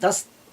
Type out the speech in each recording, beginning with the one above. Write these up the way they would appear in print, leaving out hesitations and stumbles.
10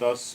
10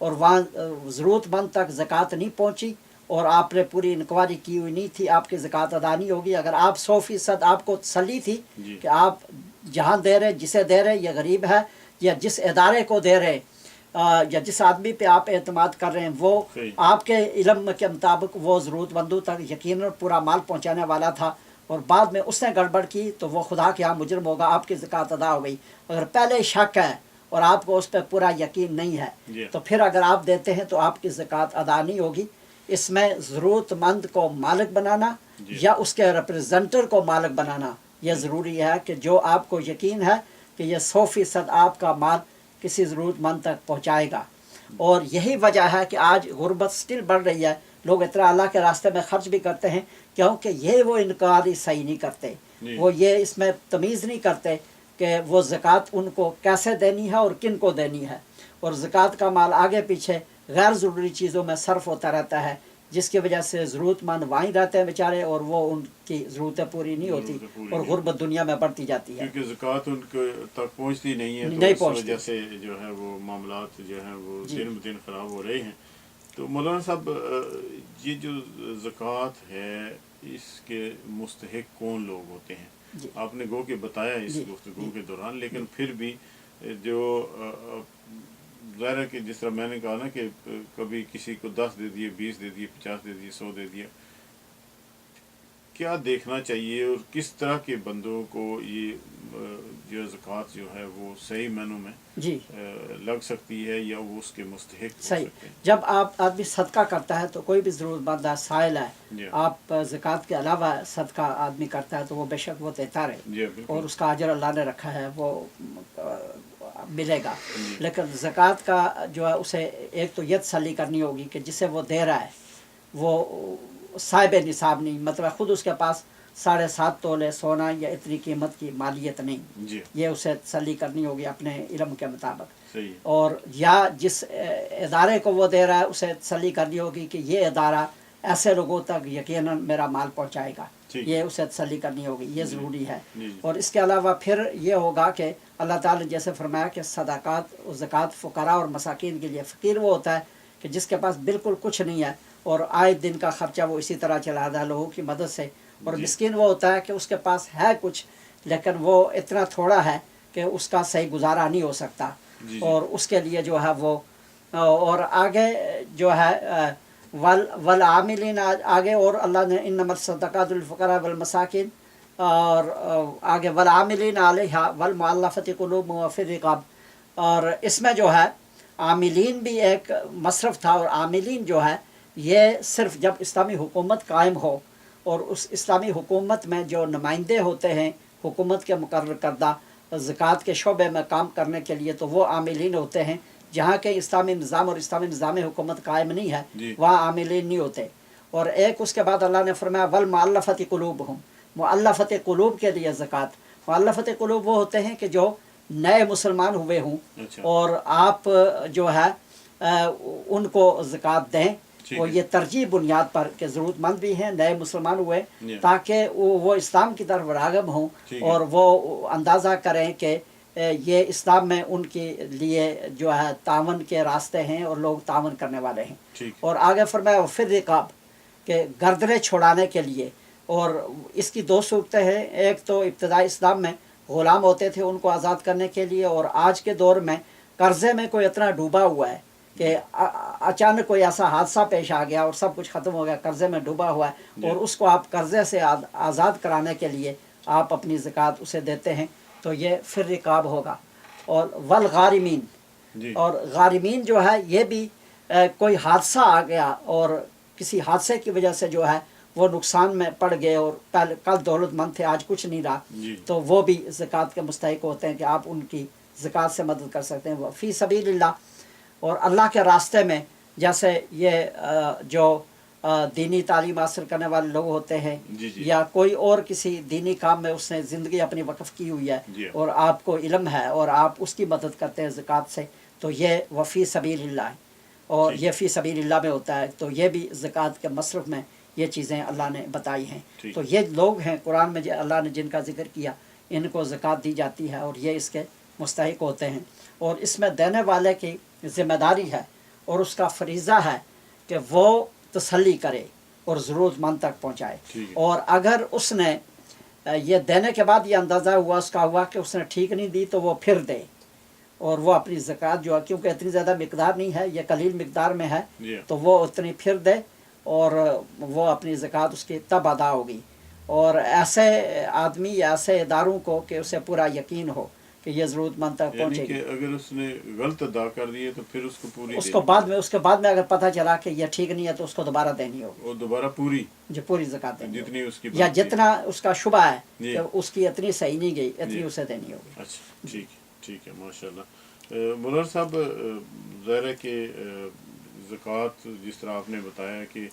اور وہاں ضرورت مند تک زکوٰۃ نہیں پہنچی اور آپ نے پوری انکوائری کی ہوئی نہیں تھی، آپ کی زکوٰۃ ادا نہیں ہوگی۔ اگر آپ 100% آپ کو تسلی تھی کہ آپ جہاں دے رہے، جسے دے رہے، یہ غریب ہے، یا جس ادارے کو دے رہے، یا جس آدمی پہ آپ اعتماد کر رہے ہیں، وہ آپ کے علم کے مطابق وہ ضرورت مندوں تک یقیناً پورا مال پہنچانے والا تھا، اور بعد میں اس نے گڑبڑ کی تو وہ خدا کے یہاں مجرم ہوگا، آپ کی زکوٰۃ ادا ہو گئی۔ اگر پہلے شک ہے اور آپ کو اس پہ پورا یقین نہیں ہے تو پھر اگر آپ دیتے ہیں تو آپ کی زکوٰۃ ادا نہیں ہوگی۔ اس میں ضرورت مند کو مالک بنانا یا اس کے ریپریزنٹر کو مالک بنانا یہ ضروری ہے، کہ جو آپ کو یقین ہے کہ یہ 100% آپ کا مال کسی ضرورت مند تک پہنچائے گا۔ اور یہی وجہ ہے کہ آج غربت سٹل بڑھ رہی ہے، لوگ اتنا اللہ کے راستے میں خرچ بھی کرتے ہیں کیونکہ یہ وہ انکاری صحیح نہیں کرتے، وہ یہ اس میں تمیز نہیں کرتے کہ وہ زکوٰۃ ان کو کیسے دینی ہے اور کن کو دینی ہے، اور زکوٰۃ کا مال آگے پیچھے غیر ضروری چیزوں میں صرف ہوتا رہتا ہے، جس کی وجہ سے ضرورت مند وہیں رہتے ہیں بیچارے اور وہ ان کی ضرورتیں پوری نہیں ہوتی اور غربت دنیا میں بڑھتی جاتی ہے، کیونکہ زکوٰۃ ان کے تک پہنچتی نہیں ہے، تو اس وجہ سے جو ہے وہ معاملات جو ہیں وہ دن بدن خراب ہو رہے ہیں۔ تو مولانا صاحب، یہ جو زکوٰۃ ہے اس کے مستحق کون لوگ ہوتے ہیں؟ آپ نے گو کہ بتایا اس گفتگو کے دوران، لیکن پھر بھی جو ظاہر ہے کہ جس طرح میں نے کہا نا کہ کبھی کسی کو 10 دے دیے، 20 دے دیے، 50 دے دیے، 100 دے دیا، کیا دیکھنا چاہیے اور کس طرح کے بندوں کو یہ جو زکوٰۃ جو ہے وہ صحیح معنوں میں لگ سکتی ہے یا وہ اس کے مستحق ہو صحیح؟ سکتے ہیں؟ جب آپ آدمی صدقہ کرتا ہے تو کوئی بھی ضرورت مند ہے، سائل ہے، آپ زکوٰۃ کے علاوہ صدقہ آدمی کرتا ہے تو وہ بے شک وہ دیتا رہے اور اس کا اجر اللہ نے رکھا ہے وہ ملے گا۔ لیکن زکوٰۃ کا جو ہے اسے ایک تو یہ تسلی کرنی ہوگی کہ جسے وہ دے رہا ہے وہ صاحب نصاب نہیں، مطلب خود اس کے پاس 7.5 تولے سونا یا اتنی قیمت کی مالیت نہیں، یہ اسے تسلی کرنی ہوگی اپنے علم کے مطابق۔ اور یا جس ادارے کو وہ دے رہا ہے اسے تسلی کرنی ہوگی کہ یہ ادارہ ایسے لوگوں تک یقیناً میرا مال پہنچائے گا، یہ اسے تسلی کرنی ہوگی، یہ ضروری ہے۔ اور اس کے علاوہ پھر یہ ہوگا کہ اللہ تعالیٰ نے جیسے فرمایا کہ صدقات و زکوٰۃ فقراء اور مساکین کے لیے، فقیر وہ ہوتا ہے کہ جس کے پاس بالکل کچھ نہیں ہے اور آئے دن کا خرچہ وہ اسی طرح چلا رہا ہے لوگوں کی مدد سے، اور مسکین وہ ہوتا ہے کہ اس کے پاس ہے کچھ لیکن وہ اتنا تھوڑا ہے کہ اس کا صحیح گزارا نہیں ہو سکتا، اور اس کے لیے جو ہے وہ اور آگے جو ہے والعاملین آگے، اور اللہ نے انما الصدقات للفقراء والمساکین، اور آگے والعاملین علیہا والمؤلفۃ قلوبہم وفی الرقاب، اور اس میں جو ہے عاملین بھی ایک مصرف تھا، اور عاملین جو ہے یہ صرف جب اسلامی حکومت قائم ہو اور اس اسلامی حکومت میں جو نمائندے ہوتے ہیں حکومت کے مقرر کردہ زکوٰۃ کے شعبے میں کام کرنے کے لیے، تو وہ عاملین ہوتے ہیں۔ جہاں کے اسلامی نظام اور اسلامی نظام حکومت قائم نہیں ہے وہاں عاملین نہیں ہوتے۔ اور ایک اس کے بعد اللہ نے فرمایا والمؤلفۃ قلوبہم، مؤلفۃ قلوب کے لیے زکوٰۃ، مؤلفۃ قلوب وہ ہوتے ہیں کہ جو نئے مسلمان ہوئے ہوں اور آپ جو ہے ان کو زکوٰۃ دیں، وہ یہ ترجیح بنیاد پر کہ ضرورت مند بھی ہیں، نئے مسلمان ہوئے، تاکہ وہ اسلام کی طرف راغب ہوں اور وہ اندازہ کریں کہ یہ اسلام میں ان کے لیے جو ہے تعاون کے راستے ہیں اور لوگ تعاون کرنے والے ہیں۔ اور آگے فرمایا وفی الرقاب کہ گردنیں چھڑانے کے لیے، اور اس کی 2 صورتیں ہیں، ایک تو ابتدائی اسلام میں غلام ہوتے تھے ان کو آزاد کرنے کے لیے، اور آج کے دور میں قرضے میں کوئی اتنا ڈوبا ہوا ہے کہ اچانک کوئی ایسا حادثہ پیش آ گیا اور سب کچھ ختم ہو گیا، قرضے میں ڈوبا ہوا ہے، اور اس کو آپ قرضے سے آزاد کرانے کے لیے آپ اپنی زکوٰۃ اسے دیتے ہیں، تو یہ فی الرقاب ہوگا۔ اور والغارمین، اور غارمین جو ہے یہ بھی کوئی حادثہ آ گیا اور کسی حادثے کی وجہ سے جو ہے وہ نقصان میں پڑ گئے اور کل دولت مند تھے آج کچھ نہیں رہا، تو وہ بھی زکوٰۃ کے مستحق ہوتے ہیں کہ آپ ان کی زکوٰۃ سے مدد کر سکتے ہیں۔ فی سبیل اللہ، اور اللہ کے راستے میں، جیسے یہ جو دینی تعلیم حاصل کرنے والے لوگ ہوتے ہیں یا کوئی اور کسی دینی کام میں اس نے زندگی اپنی وقف کی ہوئی ہے اور آپ کو علم ہے اور آپ اس کی مدد کرتے ہیں زکوٰۃ سے، تو یہ وفی سبیل اللہ ہے، اور یہ فی سبیل اللہ میں ہوتا ہے، تو یہ بھی زکوٰۃ کے مصرف میں یہ چیزیں اللہ نے بتائی ہیں۔ تو یہ لوگ ہیں قرآن میں اللہ نے جن کا ذکر کیا، ان کو زکوٰۃ دی جاتی ہے اور یہ اس کے مستحق ہوتے ہیں، اور اس میں دینے والے کی ذمہ داری ہے اور اس کا فریضہ ہے کہ وہ تسلی کرے اور ضرورت مند تک پہنچائے. اور اگر اس نے یہ دینے کے بعد یہ اندازہ ہوا اس کا ہوا کہ اس نے ٹھیک نہیں دی تو وہ پھر دے، اور وہ اپنی زکوٰۃ جو ہے کیونکہ اتنی زیادہ مقدار نہیں ہے، یہ قلیل مقدار میں ہے، تو وہ اتنی پھر دے اور وہ اپنی زکوٰۃ اس کی تب ادا ہوگی. اور ایسے آدمی یا ایسے اداروں کو کہ اسے پورا یقین ہو کہ یہ ضرورت مند تک پہنچے گی. یعنی کہ اگر اس نے غلط ادا کر دی ہے تو پھر اس کو پوری اس کے بعد میں اگر پتہ چلا کہ یہ ٹھیک نہیں ہے تو اس کو دوبارہ دینی ہوگی، وہ دوبارہ پوری جو پوری زکوٰۃ دینی جتنی اس کی ہوگی، یا جتنا اس کا شبہ ہے جی. کہ اس کی اتنی صحیح نہیں گئی اتنی اسے دینی ہوگی. اچھا ٹھیک ہے ماشاء اللہ. مولانا صاحب ظاہر ہے کہ زکوٰۃ جس طرح آپ نے بتایا کہ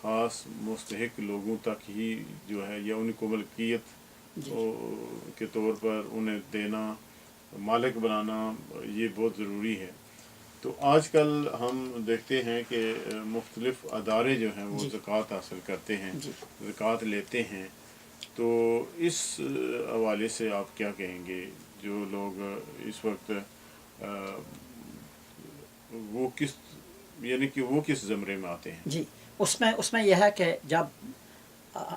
خاص مستحق لوگوں تک ہی جو ہے یا ان کو ملکیت کے طور پر انہیں دینا، مالک بنانا، یہ بہت ضروری ہے. تو آج کل ہم دیکھتے ہیں کہ مختلف ادارے جو ہیں وہ زکوٰۃ حاصل کرتے ہیں، زکوٰۃ لیتے ہیں. تو اس حوالے سے آپ کیا کہیں گے؟ جو لوگ اس وقت وہ کس زمرے میں آتے ہیں؟ جی، اس میں یہ ہے کہ جب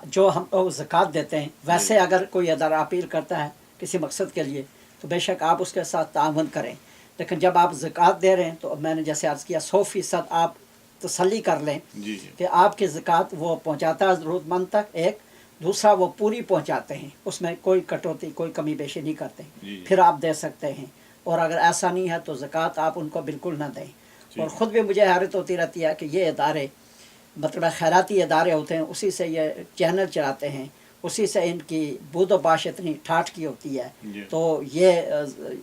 جو ہم لوگ زکوٰۃ دیتے ہیں، ویسے اگر کوئی ادارہ اپیل کرتا ہے کسی مقصد کے لیے تو بے شک آپ اس کے ساتھ تعاون کریں، لیکن جب آپ زکوٰۃ دے رہے ہیں تو میں نے جیسے عرض کیا 100% آپ تسلی کر لیں کہ آپ کی زکوٰۃ وہ پہنچاتا ہے ضرورت مند تک. ایک دوسرا وہ پوری پہنچاتے ہیں، اس میں کوئی کٹوتی کوئی کمی بیشی نہیں کرتے، پھر آپ دے سکتے ہیں. اور اگر ایسا نہیں ہے تو زکوٰۃ آپ ان کو بالکل نہ دیں. اور خود بھی مجھے حیرت ہوتی رہتی ہے کہ یہ ادارے مطلب خیراتی ادارے ہوتے ہیں، اسی سے یہ چینل چلاتے ہیں، اسی سے ان کی بود و باش اتنی ٹھاٹھ کی ہوتی ہے. تو یہ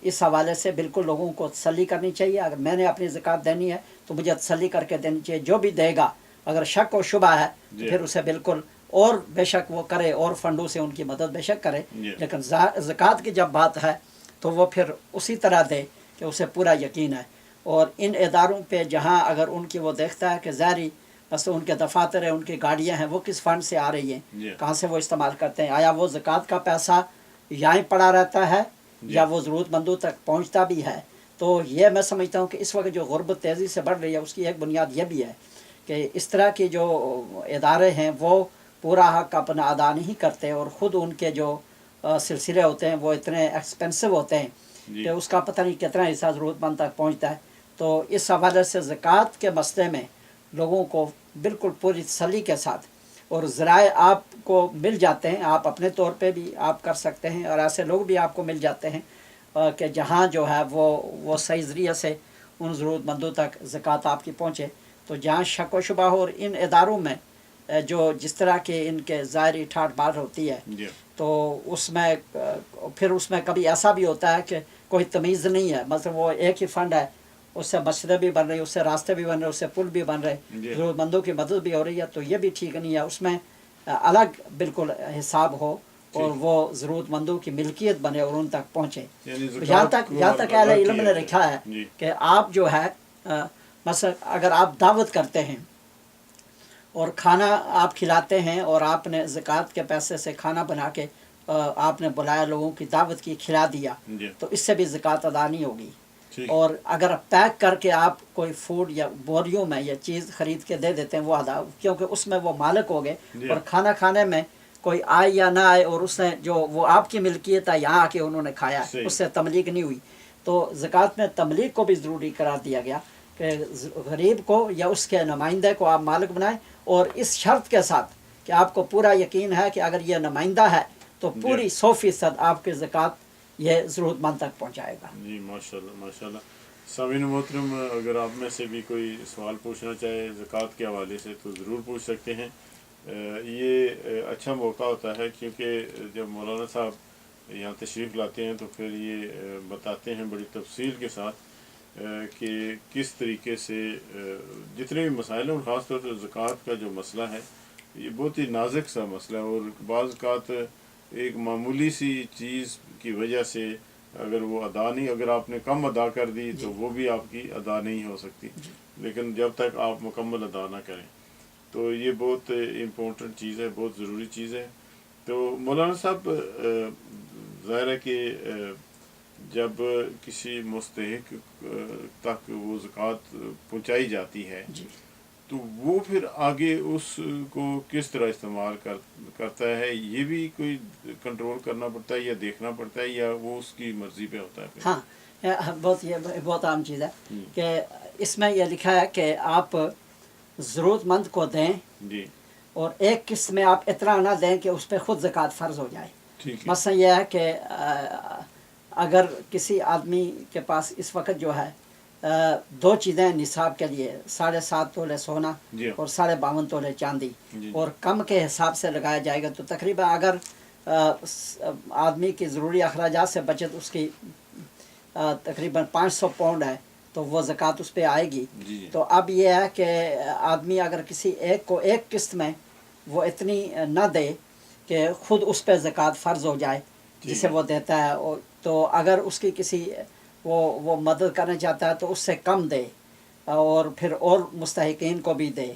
اس حوالے سے بالکل لوگوں کو تسلی کرنی چاہیے. اگر میں نے اپنی زکوٰۃ دینی ہے تو مجھے تسلی کر کے دینی چاہیے. جو بھی دے گا اگر شک و شبہ ہے تو پھر اسے بالکل اور بے شک وہ کرے اور فنڈوں سے ان کی مدد بے شک کرے، لیکن زکوٰۃ کی جب بات ہے تو وہ پھر اسی طرح دے کہ اسے پورا یقین ہے. اور ان اداروں پہ جہاں اگر ان کی وہ دیکھتا ہے کہ ظاہری بس ان کے دفاتر ہیں، ان کی گاڑیاں ہیں، وہ کس فنڈ سے آ رہی ہیں، کہاں سے وہ استعمال کرتے ہیں، آیا وہ زکوٰۃ کا پیسہ یہیں پڑا رہتا ہے یا وہ ضرورت مندوں تک پہنچتا بھی ہے. تو یہ میں سمجھتا ہوں کہ اس وقت جو غربت تیزی سے بڑھ رہی ہے اس کی ایک بنیاد یہ بھی ہے کہ اس طرح کی جو ادارے ہیں وہ پورا حق اپنا ادا نہیں کرتے، اور خود ان کے جو سلسلے ہوتے ہیں وہ اتنے ایکسپینسو ہوتے ہیں کہ اس کا پتہ نہیں کتنا حصہ ضرورت مند تک پہنچتا ہے. تو اس حوالے سے زکوٰۃ کے مسئلے میں لوگوں کو بالکل پوری تسلی کے ساتھ، اور ذرائع آپ کو مل جاتے ہیں، آپ اپنے طور پہ بھی آپ کر سکتے ہیں، اور ایسے لوگ بھی آپ کو مل جاتے ہیں کہ جہاں جو ہے وہ صحیح ذریعے سے ان ضرورت مندوں تک زکوٰۃ آپ کی پہنچے. تو جہاں شک و شبہ ہو، اور ان اداروں میں جو جس طرح کے ان کے ظاہری ٹھاٹ بار ہوتی ہے تو اس میں پھر اس میں کبھی ایسا بھی ہوتا ہے کہ کوئی تمیز نہیں ہے. مثلا وہ ایک ہی فنڈ ہے، اس سے مسجدیں بھی بن رہی، اس سے راستے بھی بن رہے، اس سے پل بھی بن رہے، ضرورت مندوں کی مدد بھی ہو رہی ہے. تو یہ بھی ٹھیک نہیں ہے. اس میں الگ بالکل حساب ہو اور وہ ضرورت مندوں کی ملکیت بنے اور ان تک پہنچے. یہاں تک اہل علم نے لکھا ہے کہ آپ جو ہے مثلا اگر آپ دعوت کرتے ہیں اور کھانا آپ کھلاتے ہیں، اور آپ نے زکوٰۃ کے پیسے سے کھانا بنا کے آپ نے بلایا، لوگوں کی دعوت کی، کھلا دیا، تو اس سے بھی زکوٰۃ ادا نہیں ہوگی. اور اگر پیک کر کے آپ کوئی فوڈ یا بوریوں میں یہ چیز خرید کے دے دیتے ہیں وہ ادا، کیونکہ اس میں وہ مالک ہو گئے، اور کھانا کھانے میں کوئی آئے یا نہ آئے اور اس نے جو وہ آپ کی ملکیت ہے یہاں آ کے انہوں نے کھایا، اس سے تملیغ نہیں ہوئی. تو زکوٰۃ میں تملیغ کو بھی ضروری قرار دیا گیا کہ غریب کو یا اس کے نمائندے کو آپ مالک بنائیں، اور اس شرط کے ساتھ کہ آپ کو پورا یقین ہے کہ اگر یہ نمائندہ ہے تو پوری 100% آپ کی زکوٰۃ یہ ضرورت مند تک پہنچائے گا. جی ماشاءاللہ ماشاءاللہ. سامعین محترم، اگر آپ میں سے بھی کوئی سوال پوچھنا چاہے زکوٰۃ کے حوالے سے تو ضرور پوچھ سکتے ہیں. یہ اچھا موقع ہوتا ہے کیونکہ جب مولانا صاحب یہاں تشریف لاتے ہیں تو پھر یہ بتاتے ہیں بڑی تفصیل کے ساتھ کہ کس طریقے سے جتنے بھی مسائل ہیں، اور خاص طور پر زکوٰۃ کا جو مسئلہ ہے یہ بہت ہی نازک سا مسئلہ ہے، اور بعض اوقات ایک معمولی سی چیز کی وجہ سے اگر وہ ادا نہیں، اگر آپ نے کم ادا کر دی تو وہ بھی آپ کی ادا نہیں ہو سکتی، لیکن جب تک آپ مکمل ادا نہ کریں. تو یہ بہت امپورٹنٹ چیز ہے، بہت ضروری چیز ہے. تو مولانا صاحب ظاہر ہے کہ جب کسی مستحق تک وہ زکوٰۃ پہنچائی جاتی ہے جی تو وہ پھر آگے اس کو کس طرح استعمال کرتا ہے، یہ بھی کوئی کنٹرول کرنا پڑتا ہے یا دیکھنا پڑتا ہے، یا وہ اس کی مرضی پہ ہوتا ہے پھر؟ ہاں، یہ بہت عام چیز ہے جی کہ اس میں یہ لکھا ہے کہ آپ ضرورت مند کو دیں، جی اور ایک قسط میں آپ اتنا نہ دیں کہ اس پہ خود زکوٰۃ فرض ہو جائے۔ ٹھیک ہے مثلا یہ ہے کہ اگر کسی آدمی کے پاس اس وقت جو ہے دو چیزیں نصاب کے لیے 7.5 تولے سونا جی اور 52.5 تولے چاندی، جی اور کم کے حساب سے لگایا جائے گا، تو تقریباً اگر آدمی کی ضروری اخراجات سے بچت اس کی تقریباً 500 پاؤنڈ ہے تو وہ زکوٰۃ اس پہ آئے گی۔ جی تو اب یہ ہے کہ آدمی اگر کسی ایک کو ایک قسط میں وہ اتنی نہ دے کہ خود اس پہ زکوٰۃ فرض ہو جائے جسے ہے وہ دیتا ہے، تو اگر اس کی کسی وہ مدد کرنا چاہتا ہے تو اس سے کم دے، اور پھر اور مستحقین کو بھی دے،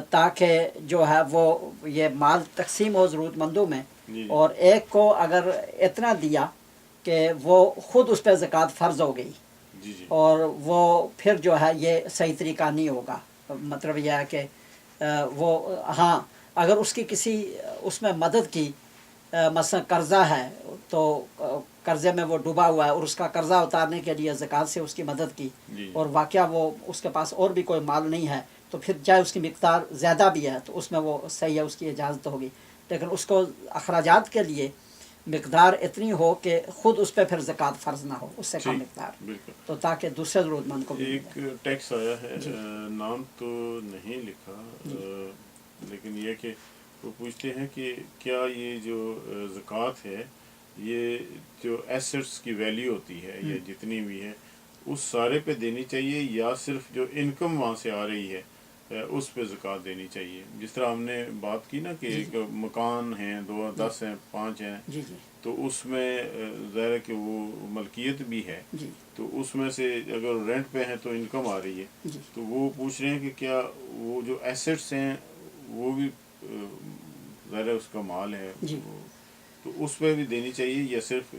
تاکہ جو ہے وہ یہ مال تقسیم ہو ضرورت مندوں میں، جی اور ایک کو اگر اتنا دیا کہ وہ خود اس پہ زکوٰۃ فرض ہو گئی، جی جی اور وہ پھر جو ہے یہ صحیح طریقہ نہیں ہوگا۔ مطلب یہ ہے کہ وہ ہاں اگر اس کی کسی اس میں مدد کی، مثلا قرضہ ہے تو قرضے میں وہ ڈوبا ہوا ہے اور اس کا قرضہ اتارنے کے لیے زکوٰۃ سے اس کی مدد کی، جی اور واقعہ وہ اس کے پاس اور بھی کوئی مال نہیں ہے، تو پھر چاہے اس کی مقدار زیادہ بھی ہے تو اس میں وہ صحیح ہے، اس کی اجازت ہوگی، لیکن اس کو اخراجات کے لیے مقدار اتنی ہو کہ خود اس پہ پھر زکوٰۃ فرض نہ ہو، اس سے کم ٹھیک مقدار، بالکل۔ تو تاکہ دوسرے ضرورت مند کو بھی ایک ملے۔ ٹیکس آیا ہے، جی نام تو نہیں لکھا، لیکن یہ کہ وہ پوچھتے ہیں کہ کیا یہ جو زکوٰۃ ہے یہ جو ایسٹس کی ویلیو ہوتی ہے یا جتنی بھی ہے اس سارے پہ دینی چاہیے، یا صرف جو انکم وہاں سے آ رہی ہے اس پہ زکوٰۃ دینی چاہیے؟ جس طرح ہم نے بات کی نا کہ جی ایک مکان ہیں، 2 10 ہیں، 5 ہیں، جی جی تو اس میں ظاہر ہے کہ وہ ملکیت بھی ہے، جی تو اس میں سے اگر رینٹ پہ ہیں تو انکم آ رہی ہے، جی تو وہ پوچھ رہے ہیں کہ کیا وہ جو ایسٹس ہیں وہ بھی ظاہر ہے اس کا مال ہے، جی تو اس پہ بھی دینی چاہیے یا صرف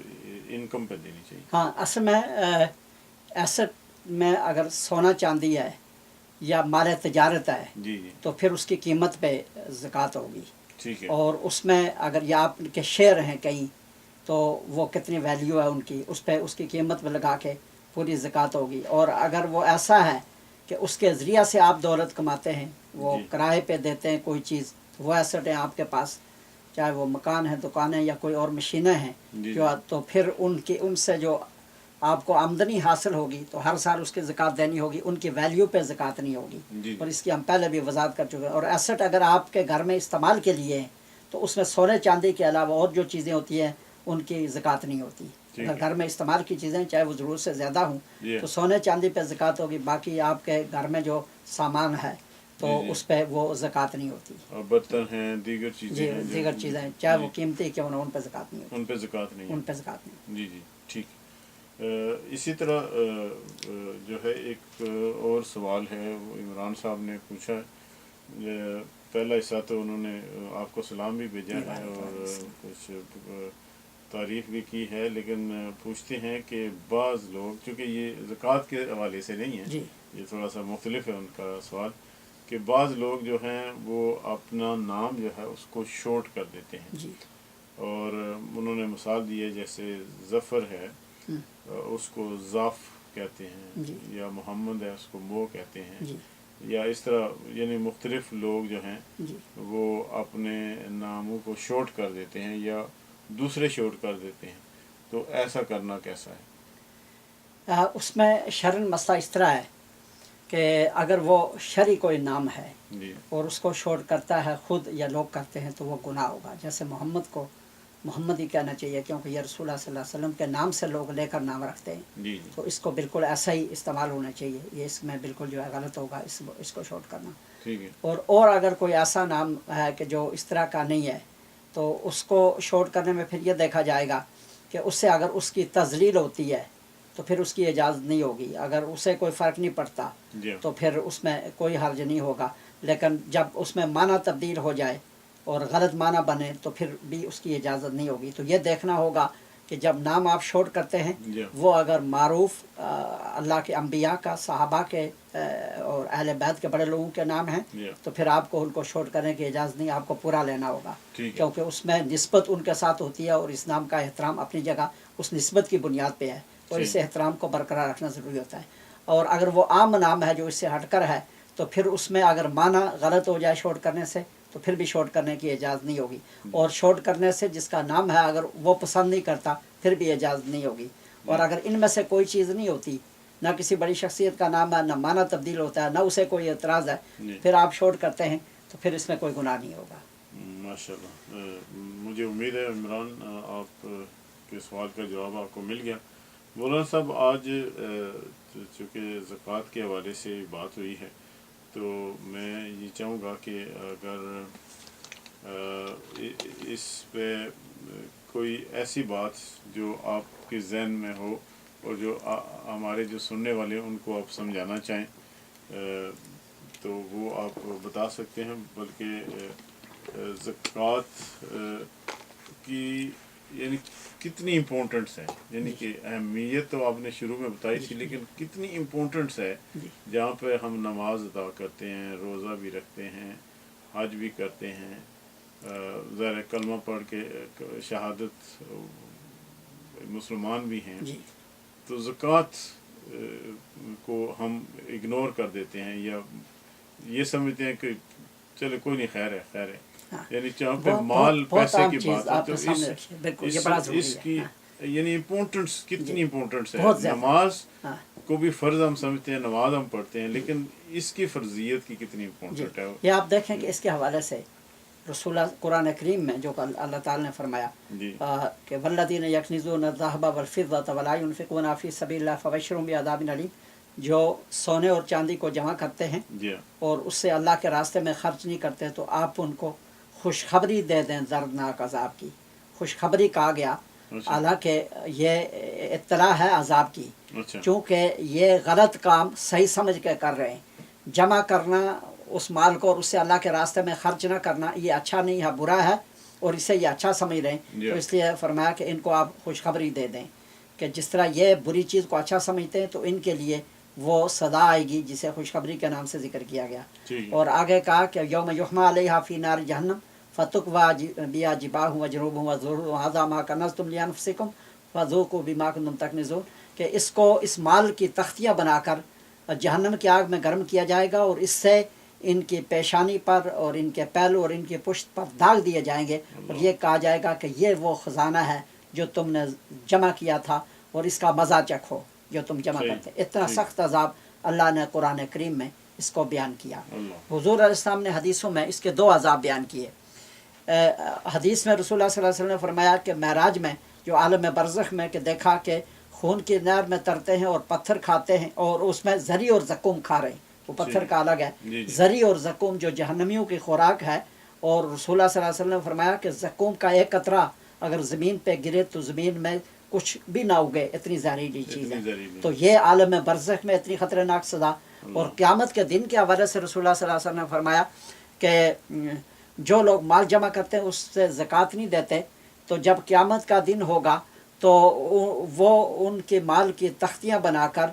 انکم پہ دینی چاہیے؟ ہاں، اصل میں ایسٹ میں اگر سونا چاندی ہے یا مال تجارت ہے جی جی تو پھر اس کی قیمت پہ زکوٰۃ ہوگی، ٹھیک ہے اور اس میں اگر یا آپ کے شیئر ہیں کہیں تو وہ کتنی ویلیو ہے ان کی، اس پہ اس کی قیمت پہ لگا کے پوری زکوٰۃ ہوگی۔ اور اگر وہ ایسا ہے کہ اس کے ذریعہ سے آپ دولت کماتے ہیں، وہ جی کرائے پہ دیتے ہیں کوئی چیز، وہ ایسٹ ہیں آپ کے پاس، چاہے وہ مکان ہے، دکانیں یا کوئی اور مشینیں ہیں، جی جو تو پھر ان سے جو آپ کو آمدنی حاصل ہوگی تو ہر سال اس کی زکوٰۃ دینی ہوگی، ان کی ویلیو پہ زکوٰۃ نہیں ہوگی، جی اور اس کی ہم پہلے بھی وضاحت کر چکے ہیں۔ اور ایسٹ اگر آپ کے گھر میں استعمال کے لیے ہیں تو اس میں سونے چاندی کے علاوہ اور جو چیزیں ہوتی ہیں ان کی زکوٰۃ نہیں ہوتی۔ ٹھیک اگر ہے گھر میں استعمال کی چیزیں چاہے وہ ضرورت سے زیادہ ہوں جی تو سونے چاندی پہ زکوٰۃ ہوگی، باقی آپ کے گھر میں جو سامان ہے تو جی جی اس پہ وہ زکوٰۃ نہیں ہوتی۔ اور برتن ہیں، دیگر چیزیں جی ہیں دیگر چیزیں چاہے وہ جی قیمتی کیوں نہ، ان پہ زکوٰۃ نہیں ہوتی، ان پہ زکوٰۃ نہیں ان ہے۔ پہ زکوٰۃ نہیں ہوتی۔ جی جی ٹھیک۔ اسی طرح جو ہے ایک اور سوال ہے، وہ عمران صاحب نے پوچھا ہے، پہلا حصہ تو انہوں نے آپ کو سلام بھی بھیجا ہے اور کچھ تعریف بھی کی ہے، لیکن پوچھتے ہیں کہ بعض لوگ، چونکہ یہ زکوٰۃ کے حوالے سے نہیں ہے، جی یہ تھوڑا سا مختلف ہے ان کا سوال، کہ بعض لوگ جو ہیں وہ اپنا نام جو ہے اس کو شارٹ کر دیتے ہیں، جی اور انہوں نے مثال دی ہے جیسے ظفر ہے اس کو ظاف کہتے ہیں، جی یا محمد ہے اس کو مو کہتے ہیں، جی یا اس طرح یعنی مختلف لوگ جو ہیں جی وہ اپنے ناموں کو شارٹ کر دیتے ہیں یا دوسرے شارٹ کر دیتے ہیں، تو ایسا کرنا کیسا ہے؟ اس میں شرعاً مسئلہ اس طرح ہے کہ اگر وہ شرعی کوئی نام ہے جی اور اس کو شارٹ کرتا ہے خود یا لوگ کرتے ہیں تو وہ گناہ ہوگا۔ جیسے محمد کو محمد ہی کہنا چاہیے کیونکہ یہ رسول اللہ صلی اللہ علیہ وسلم کے نام سے لوگ لے کر نام رکھتے ہیں، جی جی تو اس کو بالکل ایسا ہی استعمال ہونا چاہیے، یہ اس میں بالکل جو ہے غلط ہوگا اس کو شارٹ کرنا۔ ٹھیک ہے اور اگر کوئی ایسا نام ہے کہ جو اس طرح کا نہیں ہے تو اس کو شارٹ کرنے میں پھر یہ دیکھا جائے گا کہ اس سے اگر اس کی تذلیل ہوتی ہے تو پھر اس کی اجازت نہیں ہوگی، اگر اسے کوئی فرق نہیں پڑتا جی ہاں تو پھر اس میں کوئی حرج نہیں ہوگا، لیکن جب اس میں معنی تبدیل ہو جائے اور غلط معنی بنے تو پھر بھی اس کی اجازت نہیں ہوگی۔ تو یہ دیکھنا ہوگا کہ جب نام آپ شوٹ کرتے ہیں وہ اگر معروف اللہ کے انبیاء کا، صحابہ کے اور اہل بیت کے بڑے لوگوں کے نام ہیں تو پھر آپ کو ان کو شوٹ کرنے کی اجازت نہیں، آپ کو پورا لینا ہوگا، کیونکہ اس میں نسبت ان کے ساتھ ہوتی ہے اور اس نام کا احترام اپنی جگہ اس نسبت کی بنیاد پہ ہے، اور اس احترام کو برقرار رکھنا ضروری ہوتا ہے۔ اور اگر وہ عام نام ہے جو اس سے ہٹ کر ہے تو پھر اس میں اگر معنی غلط ہو جائے شوٹ کرنے سے تو پھر بھی شوٹ کرنے کی اجازت نہیں ہوگی، اور شوٹ کرنے سے جس کا نام ہے اگر وہ پسند نہیں کرتا پھر بھی اجازت نہیں ہوگی۔ اور اگر ان میں سے کوئی چیز نہیں ہوتی، نہ کسی بڑی شخصیت کا نام ہے، نہ معنی تبدیل ہوتا ہے، نہ اسے کوئی اعتراض ہے، پھر آپ شوٹ کرتے ہیں تو پھر اس میں کوئی گناہ نہیں ہوگا۔ ماشاء اللہ، مجھے امید ہے عمران آپ کے سوال کا جواب آپ کو مل گیا۔ مولانا صاحب، آج چونکہ زکوٰۃ کے حوالے سے بات ہوئی ہے تو میں یہ چاہوں گا کہ اگر اس پہ کوئی ایسی بات جو آپ کے ذہن میں ہو اور جو ہمارے جو سننے والے ہیں ان کو آپ سمجھانا چاہیں تو وہ آپ بتا سکتے ہیں، بلکہ زکوٰۃ کی یعنی کتنی امپورٹنس ہے، یعنی کہ اہمیت تو آپ نے شروع میں بتائی تھی، لیکن کتنی امپورٹنس ہے جہاں پہ ہم نماز ادا کرتے ہیں، روزہ بھی رکھتے ہیں، حج بھی کرتے ہیں، ظاہر کلمہ پڑھ کے شہادت مسلمان بھی ہیں، تو زکوٰۃ کو ہم اگنور کر دیتے ہیں یا یہ سمجھتے ہیں کہ چلے کوئی نہیں، خیر ہے، یعنی جہاں پہ مال پیسے کی بات ہے تو اس کی یعنی امپورٹنس کتنی امپورٹنس ہے۔ نماز کو بھی فرض ہم سمجھتے ہیں، نماز ہم پڑھتے ہیں، لیکن اس کی فرضیت کی کتنی امپورٹنٹ ہے۔ یہ آپ دیکھیں کہ اس کے حوالے سے رسول قرآن کریم میں جو اللہ تعالیٰ نے فرمایا کہ والذین یکنزون الذھب والفضة ولا ينفقونها فی سبیل اللہ فبشرھم بعذاب علیم، جو سونے اور چاندی کو جمع کرتے ہیں اور اس سے اللہ کے راستے میں خرچ نہیں کرتے تو آپ ان کو خوشخبری دے دیں دردناک عذاب کی۔ خوشخبری کہا گیا حالانکہ یہ اطلاع ہے عذاب کی، چونکہ یہ غلط کام صحیح سمجھ کے کر رہے ہیں۔ جمع کرنا اس مال کو اور اس سے اللہ کے راستے میں خرچ نہ کرنا یہ اچھا نہیں ہے، برا ہے، اور اسے یہ اچھا سمجھ رہے ہیں، تو اس لیے فرمایا کہ ان کو آپ خوشخبری دے دیں کہ جس طرح یہ بری چیز کو اچھا سمجھتے ہیں تو ان کے لیے وہ سزا آئے گی جسے خوشخبری کے نام سے ذکر کیا گیا۔ اور آگے کہا کہ یوم یحمى علیہا فی نار جہنم فتکوی بہا جباہہم وجنوبہم وظہورہم ھذا ما کنزتم لانفسکم فذوقوا بما کنتم تکنزون، کہ اس کو اس مال کی تختیاں بنا کر جہنم کی آگ میں گرم کیا جائے گا اور اس سے ان کی پیشانی پر اور ان کے پہلو اور ان کی پشت پر داغ دیے جائیں گے، اور یہ کہا جائے گا کہ یہ وہ خزانہ ہے جو تم نے جمع کیا تھا اور اس کا مزہ چکھو جو تم جمع کرتے۔ اتنا سخت عذاب اللہ نے قرآن کریم میں اس کو بیان کیا۔ حضور علیہ السلام نے حدیثوں میں اس کے دو عذاب بیان کیے۔ حدیث میں رسول اللہ صلی اللہ علیہ وسلم نے فرمایا کہ معراج میں جو عالم برزخ میں کہ دیکھا کہ خون کی نہر میں ترتے ہیں اور پتھر کھاتے ہیں اور اس میں زری اور زقوم کھا رہے ہیں، وہ پتھر کا الگ ہے، زری اور زقوم جو جہنمیوں کی خوراک ہے، اور رسول اللہ صلی اللہ علیہ وسلم نے فرمایا کہ زقوم کا ایک قطرہ اگر زمین پہ گرے تو زمین میں کچھ بھی نہ اگے، اتنی زہریلی چیز ہے۔ تو یہ عالم برزخ میں اتنی خطرناک سزا، اور قیامت کے دن کے حوالے سے رسول اللہ صلی اللہ علیہ وسلم نے فرمایا کہ جو لوگ مال جمع کرتے ہیں اس سے زکوٰۃ نہیں دیتے، تو جب قیامت کا دن ہوگا تو وہ ان کے مال کی تختیاں بنا کر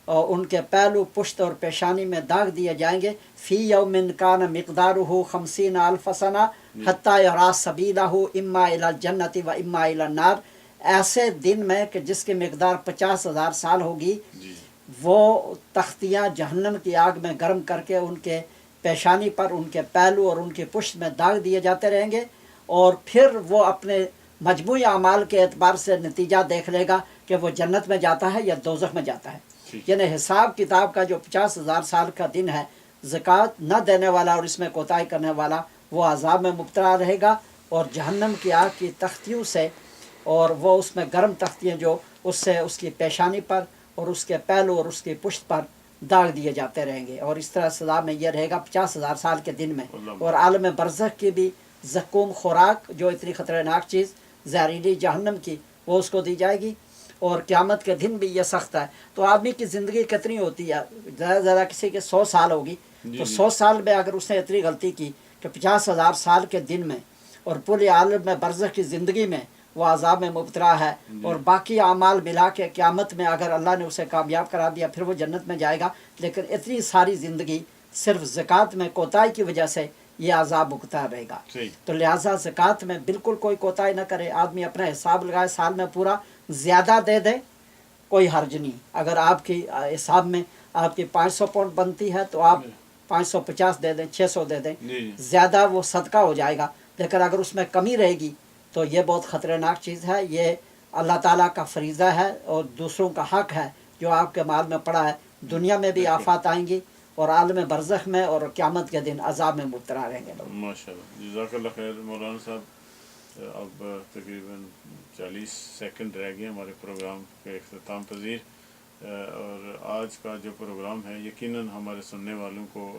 اور ان کے پہلو، پشت اور پیشانی میں داغ دیے جائیں گے، فی یوم کان مقدارہ 50,000 سنہ حتی یری سبیلہ اما الی الجنۃ و اما الی النار، ایسے دن میں کہ جس کی مقدار 50,000 سال ہوگی، وہ تختیاں جہنم کی آگ میں گرم کر کے ان کے پیشانی پر، ان کے پہلو اور ان کی پشت میں داغ دیے جاتے رہیں گے، اور پھر وہ اپنے مجموعی اعمال کے اعتبار سے نتیجہ دیکھ لے گا کہ وہ جنت میں جاتا ہے یا دوزخ میں جاتا ہے۔ یعنی حساب کتاب کا جو 50,000 سال کا دن ہے، زکوٰۃ نہ دینے والا اور اس میں کوتاہی کرنے والا وہ عذاب میں مبتلا رہے گا، اور جہنم کی آگ کی تختیوں سے، اور وہ اس میں گرم تختیاں جو اس سے اس کی پیشانی پر اور اس کے پہلو اور اس کی پشت پر داغ دیے جاتے رہیں گے، اور اس طرح سزا میں یہ رہے گا 50,000 سال کے دن میں۔ اور عالم برزخ کی بھی زقوم خوراک جو اتنی خطرناک چیز زہریلی جہنم کی وہ اس کو دی جائے گی، اور قیامت کے دن بھی یہ سخت ہے۔ تو آدمی کی زندگی کتنی ہوتی ہے، زیادہ سے زیادہ کسی کے 100 سال ہوگی، تو 100 سال میں اگر اس نے اتنی غلطی کی کہ 50,000 سال کے دن میں اور پورے عالم میں برزخ کی زندگی میں وہ عذاب میں مبتلا ہے، اور باقی اعمال ملا کے قیامت میں اگر اللہ نے اسے کامیاب کرا دیا پھر وہ جنت میں جائے گا، لیکن اتنی ساری زندگی صرف زکوٰۃ میں کوتاہی کی وجہ سے یہ عذاب بھگتا رہے گا۔ تو لہٰذا زکوٰۃ میں بالکل کوئی کوتاہی نہ کرے، آدمی اپنا حساب لگائے، سال میں پورا زیادہ دے دے کوئی حرج نہیں۔ اگر آپ کی حساب میں آپ کی 500 پاؤنڈ بنتی ہے تو آپ 550 دے دیں، 600 دے دیں، زیادہ وہ صدقہ ہو جائے گا۔ لیکن اگر اس میں کمی رہے گی تو یہ بہت خطرناک چیز ہے، یہ اللہ تعالیٰ کا فریضہ ہے اور دوسروں کا حق ہے جو آپ کے مال میں پڑا ہے۔ دنیا میں بھی آفات آئیں گی اور عالم برزخ میں اور قیامت کے دن عذاب میں مبتلا رہیں گے لوگ۔ ماشاءاللہ، جزاک اللہ خیر مولانا صاحب۔ اب تقریباً 40 سیکنڈ رہ گئے ہمارے پروگرام کے اختتام پذیر، اور آج کا جو پروگرام ہے یقیناً ہمارے سننے والوں کو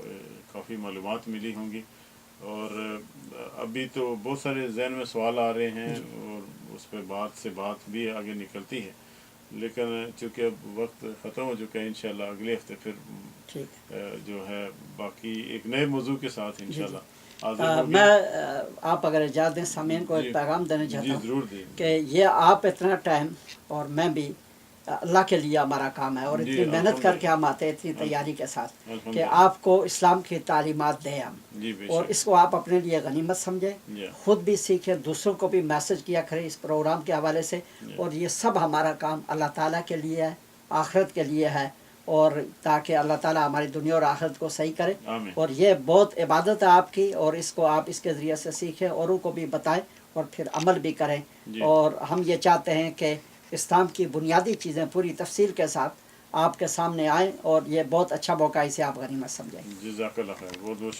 کافی معلومات ملی ہوں گی، اور ابھی تو بہت سارے ذہن میں سوال آ رہے ہیں اور اس پہ بات بھی آگے نکلتی ہے، لیکن چونکہ اب وقت ختم ہو چکا ہے، انشاءاللہ اگلے ہفتے پھر جو ہے باقی ایک نئے موضوع کے ساتھ انشاءاللہ حاضر ہوں گے۔ میں آپ اگر اجازت دیں سامعین کو ایک پیغام دینا چاہتا ضرور ہوں دیں کہ یہ آپ اتنا ٹائم اور میں بھی اللہ کے لیے ہمارا کام ہے، اور اتنی محنت کر کے ہم آتے ہیں اتنی تیاری کے ساتھ کہ آپ کو اسلام کی تعلیمات دیں ہم، اور اس کو آپ اپنے لیے غنیمت سمجھیں، خود بھی سیکھیں، دوسروں کو بھی میسج کیا کریں اس پروگرام کے حوالے سے، اور یہ سب ہمارا کام اللہ تعالیٰ کے لیے ہے، آخرت کے لیے ہے، اور تاکہ اللہ تعالیٰ ہماری دنیا اور آخرت کو صحیح کرے۔ اور یہ بہت عبادت ہے آپ کی، اور اس کو آپ اس کے ذریعے سے سیکھیں، اوروں کو بھی بتائیں اور پھر عمل بھی کریں۔ اور ہم یہ چاہتے ہیں کہ اسلام کی بنیادی چیزیں پوری تفصیل کے ساتھ آپ کے سامنے آئیں، اور یہ بہت اچھا موقع ہے، اسے آپ غنیمت سمجھیں۔ جزاک اللہ خیر، بہت بہت